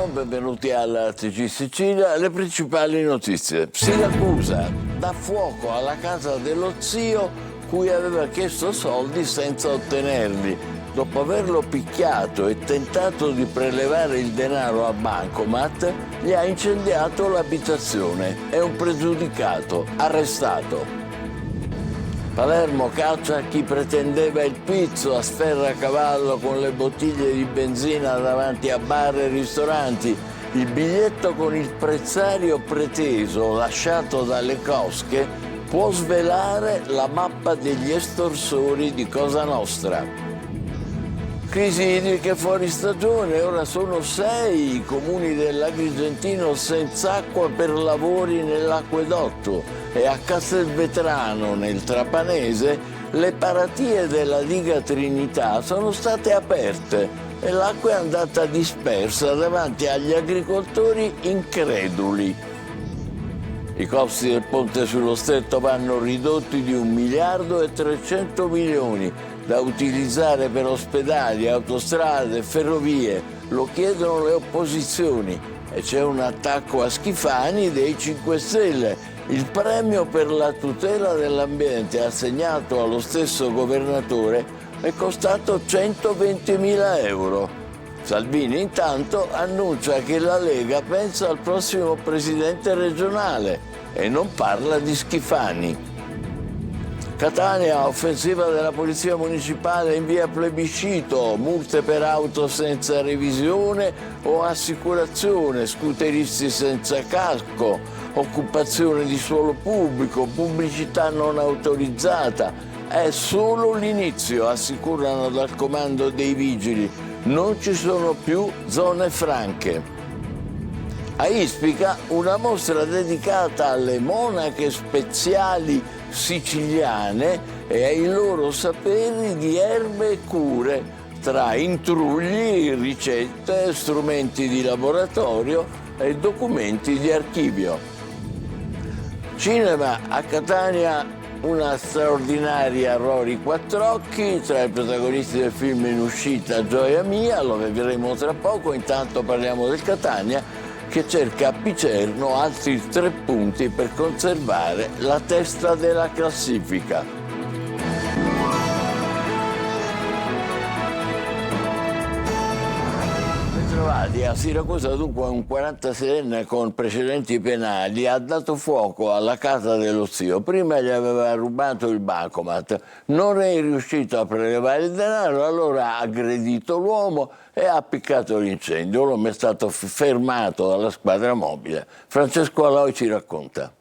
buongiorno, benvenuti alla TG Sicilia. Le principali notizie. Siracusa dà fuoco alla casa dello zio cui aveva chiesto soldi senza ottenerli. Dopo averlo picchiato e tentato di prelevare il denaro a bancomat, gli ha incendiato l'abitazione. È un pregiudicato, arrestato. Palermo caccia chi pretendeva il pizzo a Sferracavallo con le bottiglie di benzina davanti a bar e ristoranti. Il biglietto con il prezzario preteso lasciato dalle cosche può svelare la mappa degli estorsori di Cosa Nostra. Crisi idriche fuori stagione, ora sono 6 i comuni dell'Agrigentino senza acqua per lavori nell'acquedotto e a Castelvetrano, nel Trapanese, le paratie della diga Trinità sono state aperte e l'acqua è andata dispersa davanti agli agricoltori increduli. I costi del ponte sullo Stretto vanno ridotti di 1 miliardo e 300 milioni da utilizzare per ospedali, autostrade, ferrovie. Lo chiedono le opposizioni e c'è un attacco a Schifani dei 5 Stelle. Il premio per la tutela dell'ambiente assegnato allo stesso governatore è costato 120.000 euro. Salvini intanto annuncia che la Lega pensa al prossimo presidente regionale e non parla di Schifani. Catania, offensiva della Polizia Municipale in via plebiscito, multe per auto senza revisione o assicurazione, scooteristi senza casco, occupazione di suolo pubblico, pubblicità non autorizzata. È solo l'inizio, assicurano dal comando dei vigili. Non ci sono più zone franche. A Ispica una mostra dedicata alle monache speziali siciliane e ai loro saperi di erbe e cure, tra intrugli, ricette, strumenti di laboratorio e documenti di archivio. Cinema a Catania, una straordinaria Rory Quattrocchi, tra i protagonisti del film in uscita Gioia Mia, lo vedremo tra poco. Intanto parliamo del Catania che cerca a Picerno altri 3 punti per conservare la testa della classifica. A Siracusa dunque un 46enne con precedenti penali ha dato fuoco alla casa dello zio. Prima gli aveva rubato il bancomat, non è riuscito a prelevare il denaro, allora ha aggredito l'uomo e ha appiccato l'incendio. L'uomo è stato fermato dalla squadra mobile. Francesco Aloi ci racconta.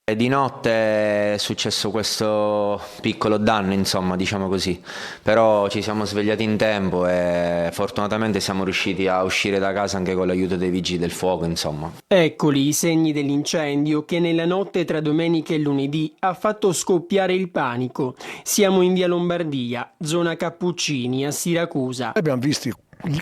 Di notte è successo questo piccolo danno, insomma, diciamo così, però ci siamo svegliati in tempo e fortunatamente siamo riusciti a uscire da casa anche con l'aiuto dei vigili del fuoco, insomma. Eccoli i segni dell'incendio che nella notte tra domenica e lunedì ha fatto scoppiare il panico. Siamo in via Lombardia, zona Cappuccini, a Siracusa. Abbiamo visto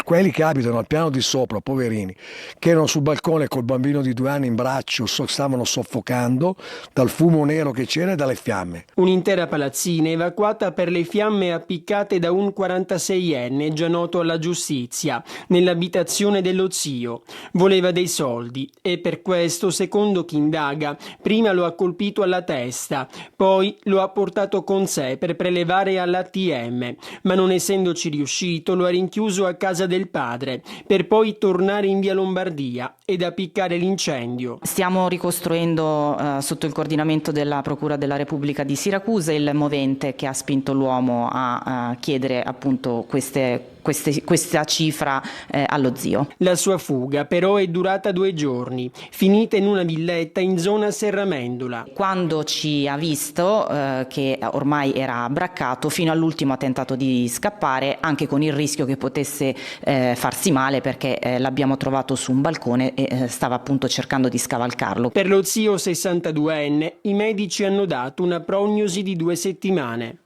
quelli che abitano al piano di sopra, poverini, che erano sul balcone col bambino di 2 anni in braccio, stavano soffocando dal fumo nero che c'era e dalle fiamme. Un'intera palazzina evacuata per le fiamme appiccate da un 46enne già noto alla giustizia, nell'abitazione dello zio. Voleva dei soldi e per questo, secondo chi indaga, prima lo ha colpito alla testa, poi lo ha portato con sé per prelevare all'ATM, ma non essendoci riuscito lo ha rinchiuso a casa del padre, per poi tornare in via Lombardia ed appiccare l'incendio. Stiamo ricostruendo sotto il coordinamento della Procura della Repubblica di Siracusa il movente che ha spinto l'uomo a chiedere appunto questa cifra allo zio. La sua fuga però è durata 2 giorni, finita in una villetta in zona Serramendola. Quando ci ha visto che ormai era abbraccato, fino all'ultimo ha tentato di scappare, anche con il rischio che potesse farsi male, perché l'abbiamo trovato su un balcone e stava appunto cercando di scavalcarlo. Per lo zio 62enne i medici hanno dato una prognosi di 2 settimane.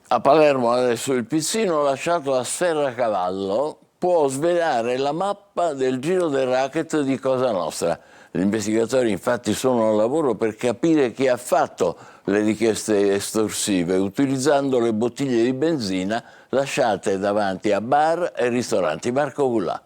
A Palermo adesso il pizzino lasciato a Sferracavallo può svelare la mappa del giro del racket di Cosa Nostra. Gli investigatori infatti sono al lavoro per capire chi ha fatto le richieste estorsive utilizzando le bottiglie di benzina lasciate davanti a bar e ristoranti. Marco Gullà.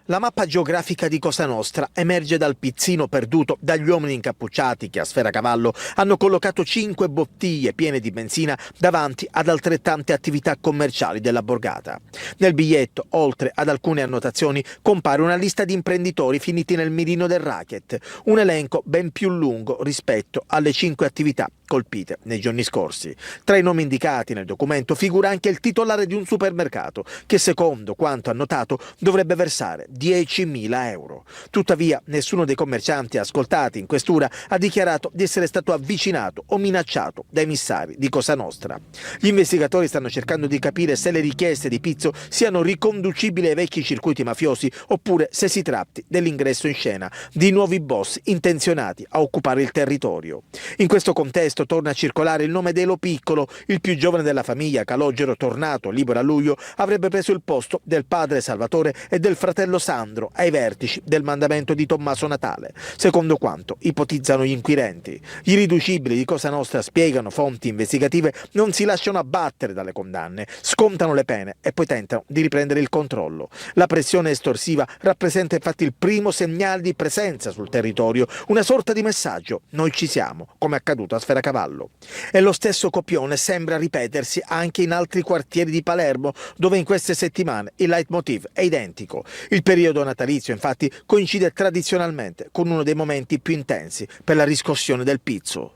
La mappa geografica di Cosa Nostra emerge dal pizzino perduto dagli uomini incappucciati che a Sferacavallo hanno collocato 5 bottiglie piene di benzina davanti ad altrettante attività commerciali della borgata. Nel biglietto, oltre ad alcune annotazioni, compare una lista di imprenditori finiti nel mirino del racket, un elenco ben più lungo rispetto alle 5 attività colpite nei giorni scorsi. Tra i nomi indicati nel documento figura anche il titolare di un supermercato che, secondo quanto annotato, dovrebbe versare 10.000 euro. Tuttavia, nessuno dei commercianti ascoltati in questura ha dichiarato di essere stato avvicinato o minacciato da emissari di Cosa Nostra. Gli investigatori stanno cercando di capire se le richieste di Pizzo siano riconducibili ai vecchi circuiti mafiosi oppure se si tratti dell'ingresso in scena di nuovi boss intenzionati a occupare il territorio. In questo contesto torna a circolare il nome di Elo Piccolo, il più giovane della famiglia, calogero tornato libero a luglio, avrebbe preso il posto del padre Salvatore e del fratello Sandro ai vertici del mandamento di Tommaso Natale, secondo quanto ipotizzano gli inquirenti. Gli irriducibili di Cosa Nostra, spiegano fonti investigative, non si lasciano abbattere dalle condanne, scontano le pene e poi tentano di riprendere il controllo. La pressione estorsiva rappresenta infatti il primo segnale di presenza sul territorio, una sorta di messaggio: noi ci siamo, come accaduto a Sferacavallo. E lo stesso copione sembra ripetersi anche in altri quartieri di Palermo, dove in queste settimane il leitmotiv è identico. Il periodo natalizio, infatti, coincide tradizionalmente con uno dei momenti più intensi per la riscossione del pizzo.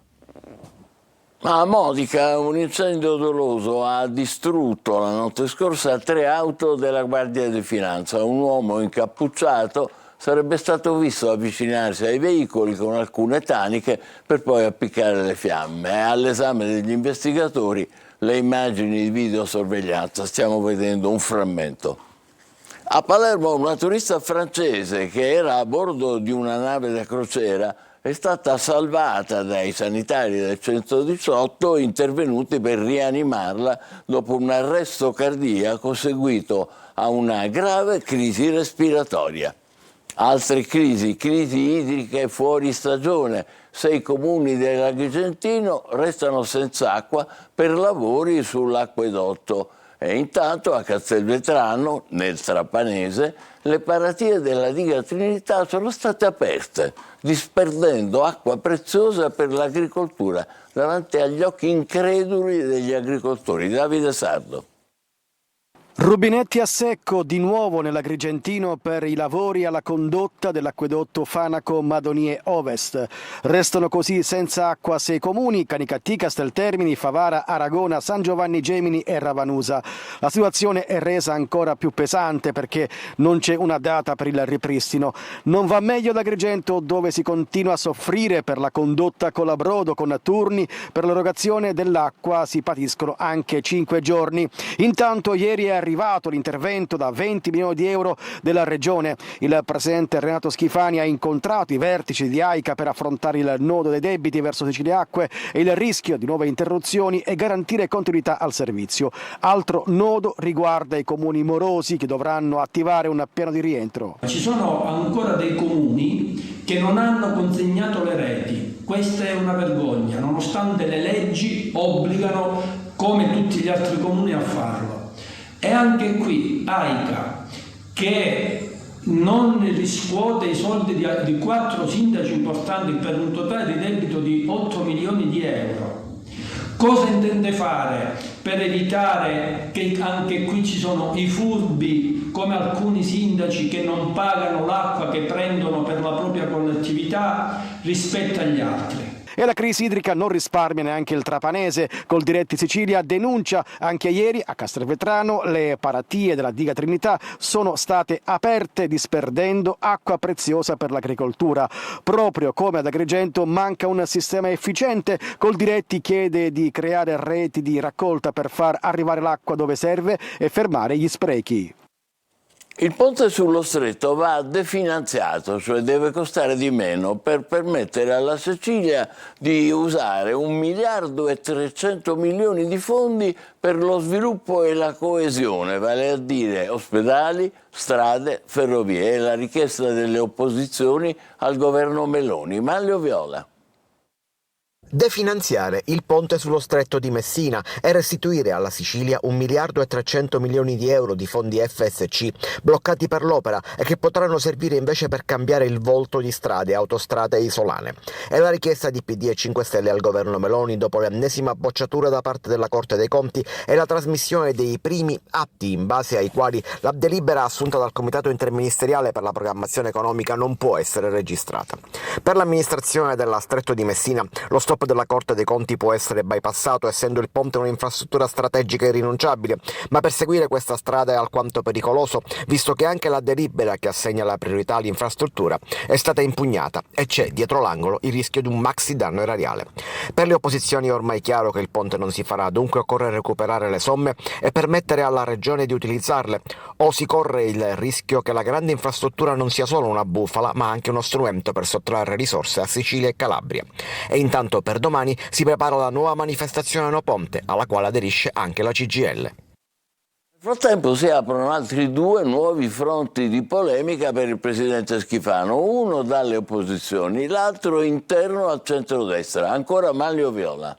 A Modica un incendio doloso ha distrutto la notte scorsa 3 auto della Guardia di Finanza. Un uomo incappucciato sarebbe stato visto avvicinarsi ai veicoli con alcune taniche per poi appiccare le fiamme. È all'esame degli investigatori le immagini di videosorveglianza. Stiamo vedendo un frammento. A Palermo una turista francese che era a bordo di una nave da crociera è stata salvata dai sanitari del 118 intervenuti per rianimarla dopo un arresto cardiaco seguito a una grave crisi respiratoria. Altre crisi idriche fuori stagione. 6 comuni dell'Agrigentino restano senza acqua per lavori sull'acquedotto. E intanto a Castelvetrano, nel Trapanese, le paratie della diga Trinità sono state aperte, disperdendo acqua preziosa per l'agricoltura davanti agli occhi increduli degli agricoltori. Davide Sardo. Rubinetti a secco di nuovo nell'Agrigentino per i lavori alla condotta dell'acquedotto Fanaco-Madonie Ovest. Restano così senza acqua 6 comuni: Canicattì, Casteltermini, Favara, Aragona, San Giovanni Gemini e Ravanusa. La situazione è resa ancora più pesante perché non c'è una data per il ripristino. Non va meglio ad Agrigento, dove si continua a soffrire per la condotta Colabrodo, con turni per l'erogazione dell'acqua si patiscono anche 5 giorni. Intanto ieri è arrivato l'intervento da 20 milioni di euro della Regione. Il presidente Renato Schifani ha incontrato i vertici di AICA per affrontare il nodo dei debiti verso Sicilia Acque e il rischio di nuove interruzioni e garantire continuità al servizio. Altro nodo riguarda i comuni morosi, che dovranno attivare un piano di rientro. Ci sono ancora dei comuni che non hanno consegnato le reti. Questa è una vergogna, nonostante le leggi obbligano come tutti gli altri comuni a farlo. E anche qui AICA, che non riscuote i soldi di 4 sindaci importanti per un totale di debito di 8 milioni di euro. Cosa intende fare per evitare che anche qui ci sono i furbi, come alcuni sindaci che non pagano l'acqua che prendono per la propria collettività rispetto agli altri? E la crisi idrica non risparmia neanche il Trapanese. Coldiretti Sicilia denuncia anche ieri a Castelvetrano le paratie della diga Trinità sono state aperte, disperdendo acqua preziosa per l'agricoltura. Proprio come ad Agrigento manca un sistema efficiente. Coldiretti chiede di creare reti di raccolta per far arrivare l'acqua dove serve e fermare gli sprechi. Il ponte sullo stretto va definanziato, cioè deve costare di meno per permettere alla Sicilia di usare 1.300 miliardi di fondi per lo sviluppo e la coesione, vale a dire ospedali, strade, ferrovie. È la richiesta delle opposizioni al governo Meloni. Manlio Viola. Definanziare il ponte sullo stretto di Messina e restituire alla Sicilia 1 miliardo e 300 milioni di euro di fondi FSC bloccati per l'opera e che potranno servire invece per cambiare il volto di strade e autostrade isolane. È la richiesta di PD e 5 Stelle al governo Meloni dopo l'ennesima bocciatura da parte della Corte dei Conti e la trasmissione dei primi atti in base ai quali la delibera assunta dal Comitato Interministeriale per la Programmazione Economica non può essere registrata. Per l'amministrazione della Stretto di Messina lo stop della Corte dei Conti può essere bypassato essendo il ponte un'infrastruttura strategica irrinunciabile, ma perseguire questa strada è alquanto pericoloso visto che anche la delibera che assegna la priorità all'infrastruttura è stata impugnata e c'è dietro l'angolo il rischio di un maxi danno erariale. Per le opposizioni è ormai chiaro che il ponte non si farà, dunque occorre recuperare le somme e permettere alla Regione di utilizzarle, o si corre il rischio che la grande infrastruttura non sia solo una bufala ma anche uno strumento per sottrarre risorse a Sicilia e Calabria. E intanto per domani si prepara la nuova manifestazione No Ponte, alla quale aderisce anche la CGIL. Nel frattempo si aprono altri 2 nuovi fronti di polemica per il presidente Schifano, uno dalle opposizioni, l'altro interno al centrodestra. Ancora Manlio Viola.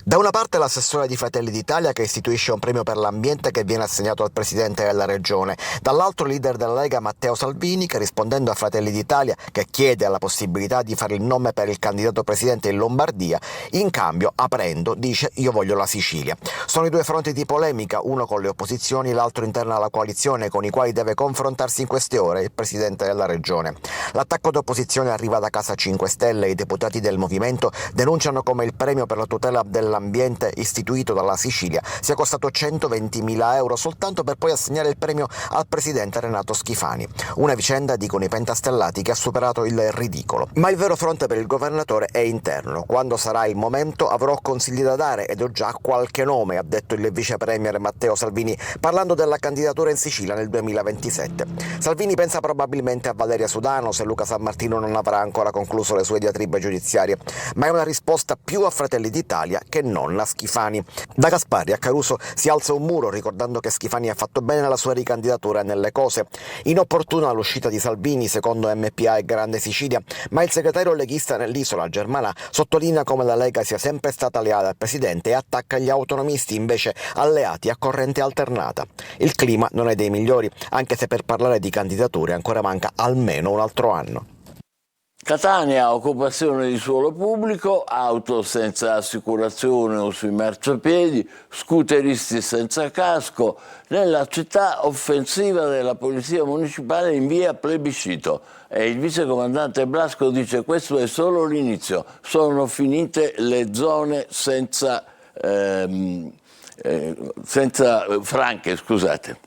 Da una parte l'assessore di Fratelli d'Italia che istituisce un premio per l'ambiente che viene assegnato al presidente della regione, dall'altro il leader della Lega Matteo Salvini che rispondendo a Fratelli d'Italia che chiede la possibilità di fare il nome per il candidato presidente in Lombardia, in cambio aprendo dice io voglio la Sicilia. Sono i 2 fronti di polemica, uno con le opposizioni, l'altro interno alla coalizione con i quali deve confrontarsi in queste ore il presidente della regione. L'attacco d'opposizione arriva da Casa 5 Stelle, i deputati del movimento denunciano come il premio per la tutela dell'ambiente istituito dalla Sicilia sia costato 120.000 euro soltanto per poi assegnare il premio al presidente Renato Schifani. Una vicenda, dicono i pentastellati, che ha superato il ridicolo. Ma il vero fronte per il governatore è interno. Quando sarà il momento avrò consigli da dare ed ho già qualche nome, ha detto il vice premier Matteo Salvini parlando della candidatura in Sicilia nel 2027. Salvini pensa probabilmente a Valeria Sudano se Luca Sammartino non avrà ancora concluso le sue diatribe giudiziarie, ma è una risposta più a Fratelli d'Italia che non a Schifani. Da Gasparri a Caruso si alza un muro ricordando che Schifani ha fatto bene la sua ricandidatura nelle cose. Inopportuna l'uscita di Salvini secondo MPA e Grande Sicilia, ma il segretario leghista nell'isola Germana sottolinea come la Lega sia sempre stata leale al presidente e attacca gli autonomisti invece alleati a corrente alternata. Il clima non è dei migliori, anche se per parlare di candidature ancora manca almeno un altro anno. Catania, occupazione di suolo pubblico, auto senza assicurazione o sui marciapiedi, scooteristi senza casco. Nella città offensiva della polizia municipale in via Plebiscito. E il vicecomandante Blasco dice questo è solo l'inizio, sono finite le zone senza franche, scusate.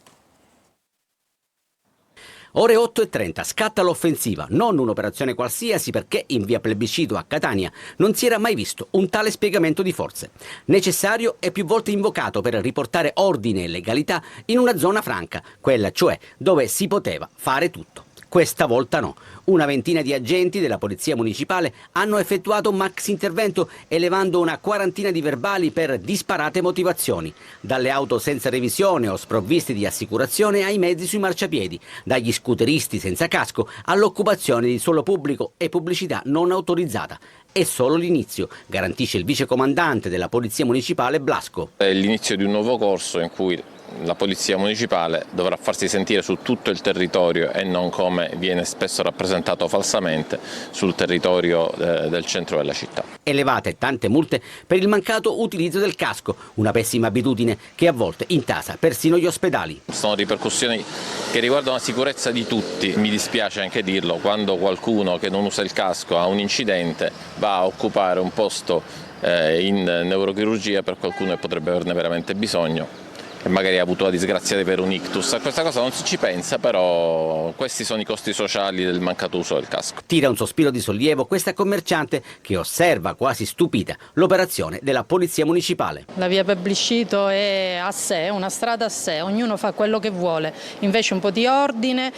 Ore 8:30 scatta l'offensiva, non un'operazione qualsiasi perché in via Plebiscito a Catania non si era mai visto un tale spiegamento di forze. Necessario e più volte invocato per riportare ordine e legalità in una zona franca, quella cioè dove si poteva fare tutto. Questa volta no. Una ventina di agenti della Polizia Municipale hanno effettuato un max intervento elevando una quarantina di verbali per disparate motivazioni. Dalle auto senza revisione o sprovviste di assicurazione ai mezzi sui marciapiedi, dagli scooteristi senza casco all'occupazione di suolo pubblico e pubblicità non autorizzata. È solo l'inizio, garantisce il vicecomandante della Polizia Municipale Blasco. È l'inizio di un nuovo corso in cui la Polizia Municipale dovrà farsi sentire su tutto il territorio e non come viene spesso rappresentato falsamente sul territorio del centro della città. Elevate tante multe per il mancato utilizzo del casco, una pessima abitudine che a volte intasa persino gli ospedali. Sono ripercussioni che riguardano la sicurezza di tutti. Mi dispiace anche dirlo, quando qualcuno che non usa il casco ha un incidente va a occupare un posto in neurochirurgia per qualcuno che potrebbe averne veramente bisogno e magari ha avuto la disgrazia di avere un ictus. A questa cosa non si ci pensa, però questi sono i costi sociali del mancato uso del casco. Tira un sospiro di sollievo questa commerciante che osserva quasi stupita l'operazione della Polizia Municipale. La via Plebiscito è a sé, una strada a sé, ognuno fa quello che vuole, invece un po' di ordine,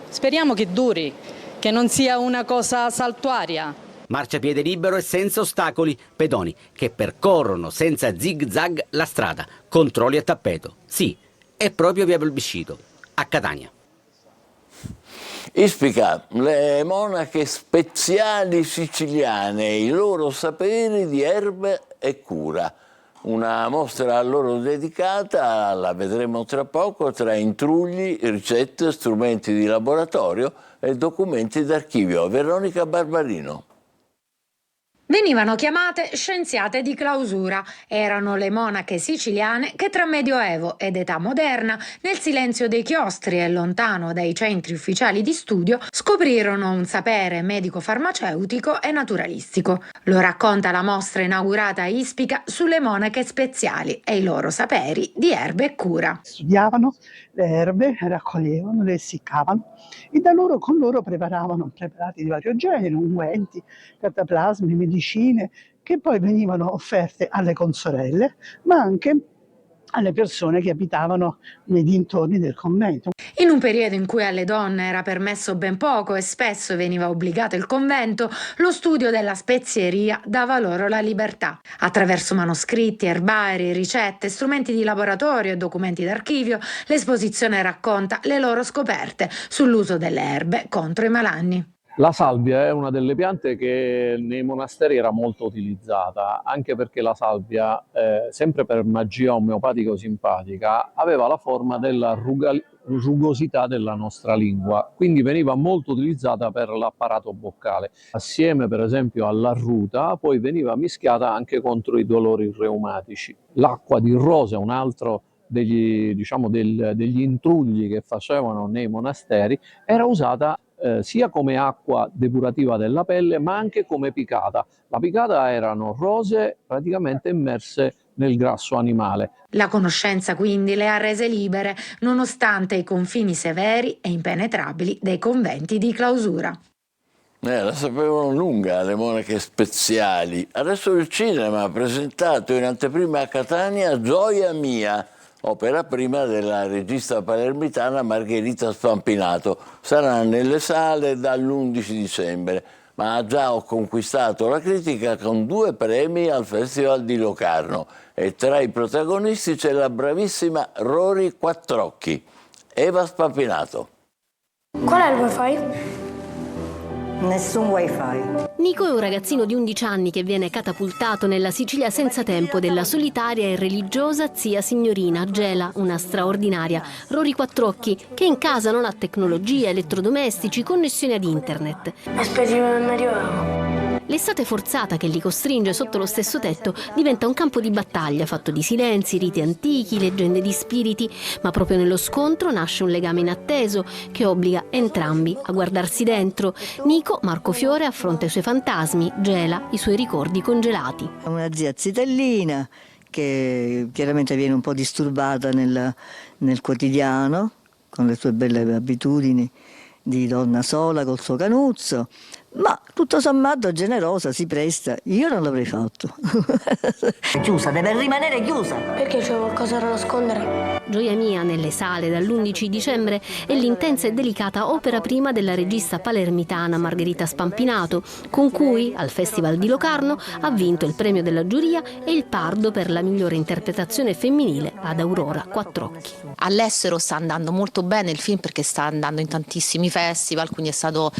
speriamo che duri, che non sia una cosa saltuaria. Marciapiede libero e senza ostacoli, pedoni che percorrono senza zig-zag la strada, controlli a tappeto. Sì, è proprio via Plebiscito, a Catania. Ispica, le monache speziali siciliane, i loro saperi di erbe e cura. Una mostra a loro dedicata, la vedremo tra poco, tra intrugli, ricette, strumenti di laboratorio e documenti d'archivio. Veronica Barbarino. Venivano chiamate scienziate di clausura. Erano le monache siciliane che tra Medioevo ed età moderna, nel silenzio dei chiostri e lontano dai centri ufficiali di studio, scoprirono un sapere medico-farmaceutico e naturalistico. Lo racconta la mostra inaugurata a Ispica sulle monache speziali e i loro saperi di erbe e cura. Studiavano le erbe, raccoglievano, le essiccavano e con loro preparavano preparati di vario genere, unguenti, cataplasmi, medicine, che poi venivano offerte alle consorelle, ma anche alle persone che abitavano nei dintorni del convento. In un periodo in cui alle donne era permesso ben poco e spesso veniva obbligato il convento, lo studio della spezieria dava loro la libertà. Attraverso manoscritti, erbari, ricette, strumenti di laboratorio e documenti d'archivio, l'esposizione racconta le loro scoperte sull'uso delle erbe contro i malanni. La salvia è una delle piante che nei monasteri era molto utilizzata, anche perché la salvia, sempre per magia omeopatico-simpatica, aveva la forma della rugosità della nostra lingua, quindi veniva molto utilizzata per l'apparato boccale. Assieme per esempio alla ruta poi veniva mischiata anche contro i dolori reumatici. L'acqua di rose è un altro degli intrugli che facevano nei monasteri, era usata sia come acqua depurativa della pelle ma anche come picata. La picata erano rose praticamente immerse nel grasso animale. La conoscenza quindi le ha rese libere nonostante i confini severi e impenetrabili dei conventi di clausura. La sapevano lunga le monache speziali. Adesso il cinema ha presentato in anteprima a Catania Gioia mia, opera prima della regista palermitana Margherita Spampinato. Sarà nelle sale dall'11 dicembre, ma ha già conquistato la critica con 2 premi al Festival di Locarno. E tra i protagonisti c'è la bravissima Rory Quattrocchi. Eva Spampinato. Qual è il wifi? Nessun wifi. Nico è un ragazzino di 11 anni che viene catapultato nella Sicilia senza tempo della solitaria e religiosa zia signorina Gela, una straordinaria Rory Quattrocchi, che in casa non ha tecnologia, elettrodomestici, connessione ad internet. Aspetti il Medioevo. L'estate forzata che li costringe sotto lo stesso tetto diventa un campo di battaglia fatto di silenzi, riti antichi, leggende di spiriti, ma proprio nello scontro nasce un legame inatteso che obbliga entrambi a guardarsi dentro. Nico, Marco Fiore, affronta i suoi fantasmi, Gela i suoi ricordi congelati. Una zia zitellina che chiaramente viene un po' disturbata nel quotidiano, con le sue belle abitudini di donna sola col suo canuzzo, ma tutto sommato generosa, si presta. Io non l'avrei fatto. Chiusa, deve rimanere chiusa. Perché c'è qualcosa da nascondere? Gioia mia nelle sale dall'11 dicembre è l'intensa e delicata opera prima della regista palermitana Margherita Spampinato, con cui al Festival di Locarno ha vinto il premio della giuria e il Pardo per la migliore interpretazione femminile ad Aurora Quattrocchi. All'estero sta andando molto bene il film perché sta andando in tantissimi festival, quindi è stato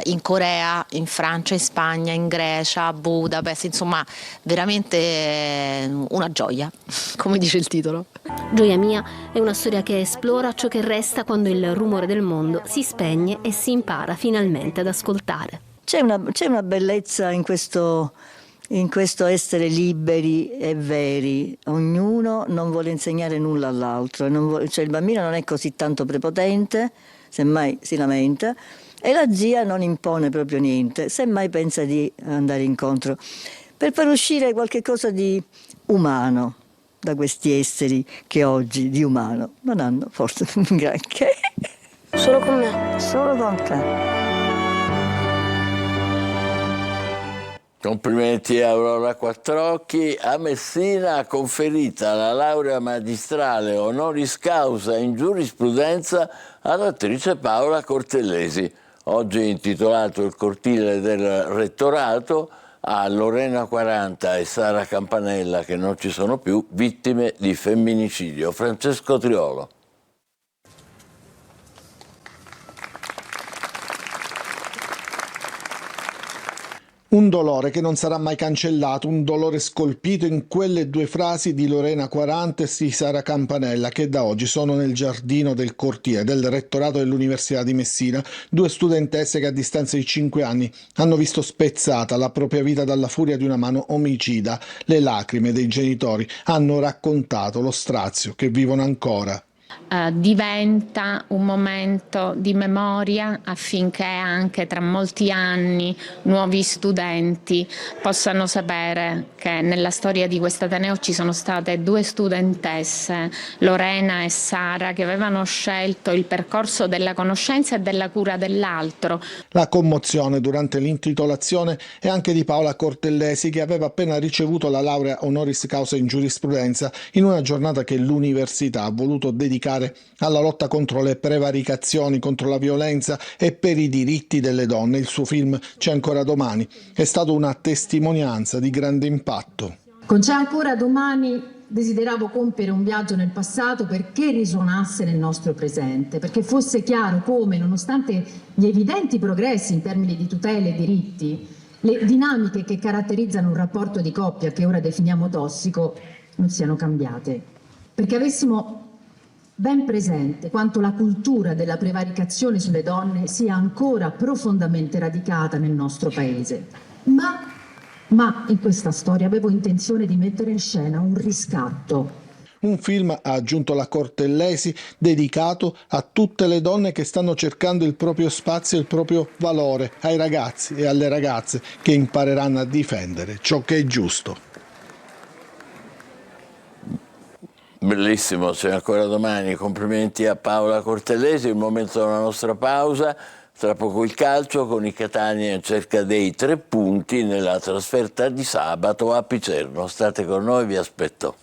in Corea, in Francia, in Spagna, in Grecia, a Budapest, insomma veramente una gioia, come dice il titolo. Gioia mia è una storia che esplora ciò che resta quando il rumore del mondo si spegne e si impara finalmente ad ascoltare. C'è una bellezza in questo essere liberi e veri. Ognuno non vuole insegnare nulla all'altro, il bambino non è così tanto prepotente, semmai si lamenta, e la zia non impone proprio niente, semmai pensa di andare incontro per far uscire qualche cosa di umano da questi esseri che oggi di umano non hanno forse un granché. Solo con me? Solo con te. Complimenti a Aurora Quattrocchi. A Messina ha conferita la laurea magistrale honoris causa in giurisprudenza all'attrice Paola Cortellesi. Oggi è intitolato il cortile del rettorato a Lorena 40 e Sara Campanella, che non ci sono più, vittime di femminicidio. Francesco Triolo. Un dolore che non sarà mai cancellato, un dolore scolpito in quelle due frasi di Lorena Quarantes e di Sara Campanella, che da oggi sono nel giardino del cortile del rettorato dell'Università di Messina, due studentesse che a distanza di 5 anni hanno visto spezzata la propria vita dalla furia di una mano omicida. Le lacrime dei genitori hanno raccontato lo strazio che vivono ancora. Diventa un momento di memoria affinché anche tra molti anni nuovi studenti possano sapere che nella storia di quest'Ateneo ci sono state due studentesse, Lorena e Sara, che avevano scelto il percorso della conoscenza e della cura dell'altro. La commozione durante l'intitolazione è anche di Paola Cortellesi, che aveva appena ricevuto la laurea honoris causa in giurisprudenza in una giornata che l'università ha voluto dedicare alla lotta contro le prevaricazioni, contro la violenza e per i diritti delle donne. Il suo film C'è ancora domani è stato una testimonianza di grande impatto. Con C'è ancora domani desideravo compiere un viaggio nel passato perché risuonasse nel nostro presente, perché fosse chiaro come, nonostante gli evidenti progressi in termini di tutele e diritti, le dinamiche che caratterizzano un rapporto di coppia che ora definiamo tossico non siano cambiate. Perché avessimo ben presente quanto la cultura della prevaricazione sulle donne sia ancora profondamente radicata nel nostro paese. Ma in questa storia avevo intenzione di mettere in scena un riscatto. Un film, ha aggiunto la Cortellesi, dedicato a tutte le donne che stanno cercando il proprio spazio e il proprio valore, ai ragazzi e alle ragazze che impareranno a difendere ciò che è giusto. Bellissimo, c'è ancora domani. Complimenti a Paola Cortellesi. Il momento della nostra pausa. Tra poco il calcio con i Catania in cerca dei 3 punti nella trasferta di sabato a Picerno. State con noi, vi aspetto.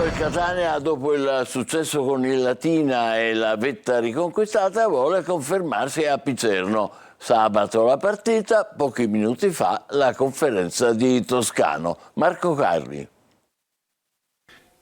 Il Catania, dopo il successo con il Latina e la vetta riconquistata, vuole confermarsi a Picerno. Sabato la partita, pochi minuti fa la conferenza di Toscano. Marco Carli.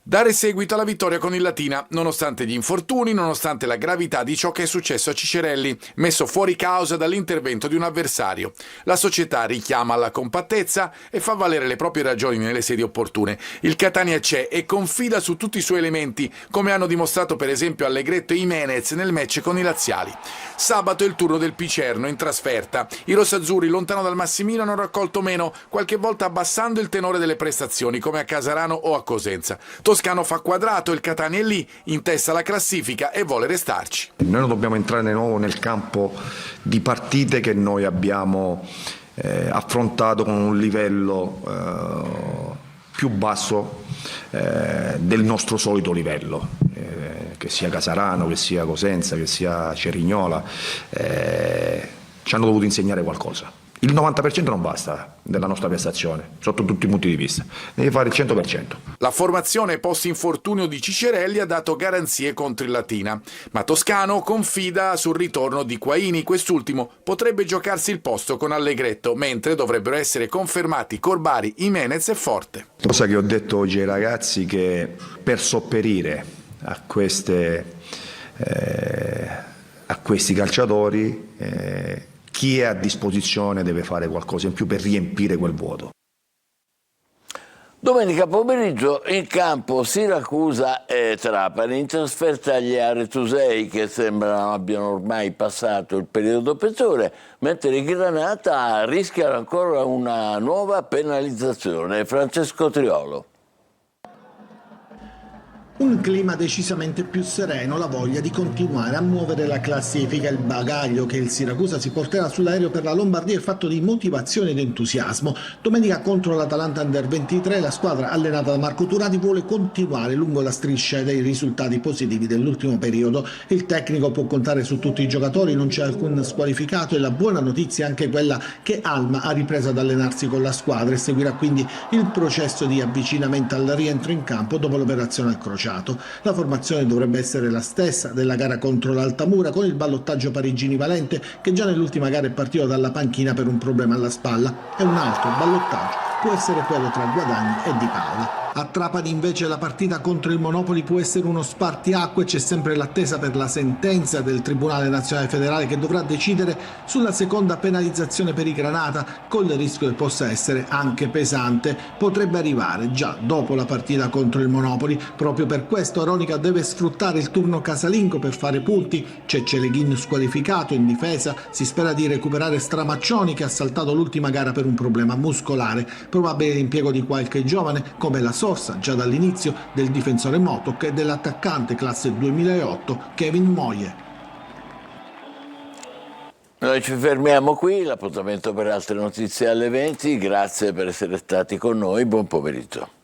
Dare seguito alla vittoria con il Latina, nonostante gli infortuni, nonostante la gravità di ciò che è successo a Cicerelli, messo fuori causa dall'intervento di un avversario. La società richiama alla compattezza e fa valere le proprie ragioni nelle sedi opportune. Il Catania c'è e confida su tutti i suoi elementi, come hanno dimostrato per esempio Allegretto e Jimenez nel match con i laziali. Sabato è il turno del Picerno in trasferta. I rossazzurri, lontano dal Massimino, hanno raccolto meno, qualche volta abbassando il tenore delle prestazioni, come a Casarano o a Cosenza. Toscano fa quadrato, il Catania è lì, in testa alla classifica e vuole restarci. Noi non dobbiamo entrare di nuovo nel campo di partite che noi abbiamo affrontato con un livello più basso del nostro solito livello, che sia Casarano, che sia Cosenza, che sia Cerignola, ci hanno dovuto insegnare qualcosa. Il 90% non basta della nostra prestazione, sotto tutti i punti di vista, devi fare il 100%. La formazione post-infortunio di Cicerelli ha dato garanzie contro il Latina, ma Toscano confida sul ritorno di Quaini. Quest'ultimo potrebbe giocarsi il posto con Allegretto, mentre dovrebbero essere confermati Corbari, Jimenez e Forte. Cosa che ho detto oggi ai ragazzi, che per sopperire a questi calciatori chi è a disposizione deve fare qualcosa in più per riempire quel vuoto. Domenica pomeriggio in campo Siracusa e Trapani, in trasferta agli aretusei, che sembrano abbiano ormai passato il periodo peggiore, mentre i Granata rischiano ancora una nuova penalizzazione. Francesco Triolo. Un clima decisamente più sereno, la voglia di continuare a muovere la classifica. Il bagaglio che il Siracusa si porterà sull'aereo per la Lombardia è fatto di motivazione ed entusiasmo. Domenica contro l'Atalanta Under 23 la squadra allenata da Marco Turati vuole continuare lungo la striscia dei risultati positivi dell'ultimo periodo. Il tecnico può contare su tutti i giocatori, non c'è alcun squalificato, e la buona notizia è anche quella che Alma ha ripreso ad allenarsi con la squadra e seguirà quindi il processo di avvicinamento al rientro in campo dopo l'operazione al crociato. La formazione dovrebbe essere la stessa della gara contro l'Altamura, con il ballottaggio Parigini-Valente, che già nell'ultima gara è partito dalla panchina per un problema alla spalla, e un altro ballottaggio può essere quello tra Guadagni e Di Paola. A Trapani invece la partita contro il Monopoli può essere uno spartiacque, c'è sempre l'attesa per la sentenza del Tribunale Nazionale Federale che dovrà decidere sulla seconda penalizzazione per i Granata, con il rischio che possa essere anche pesante. Potrebbe arrivare già dopo la partita contro il Monopoli. Proprio per questo Aronica deve sfruttare il turno casalingo per fare punti. C'è Celeghin squalificato in difesa, si spera di recuperare Stramaccioni che ha saltato l'ultima gara per un problema muscolare, probabile l'impiego di qualche giovane come la sorsa già dall'inizio del difensore Motok e dell'attaccante classe 2008 Kevin Moye. Noi ci fermiamo qui, l'appuntamento per altre notizie alle 20, grazie per essere stati con noi, buon pomeriggio.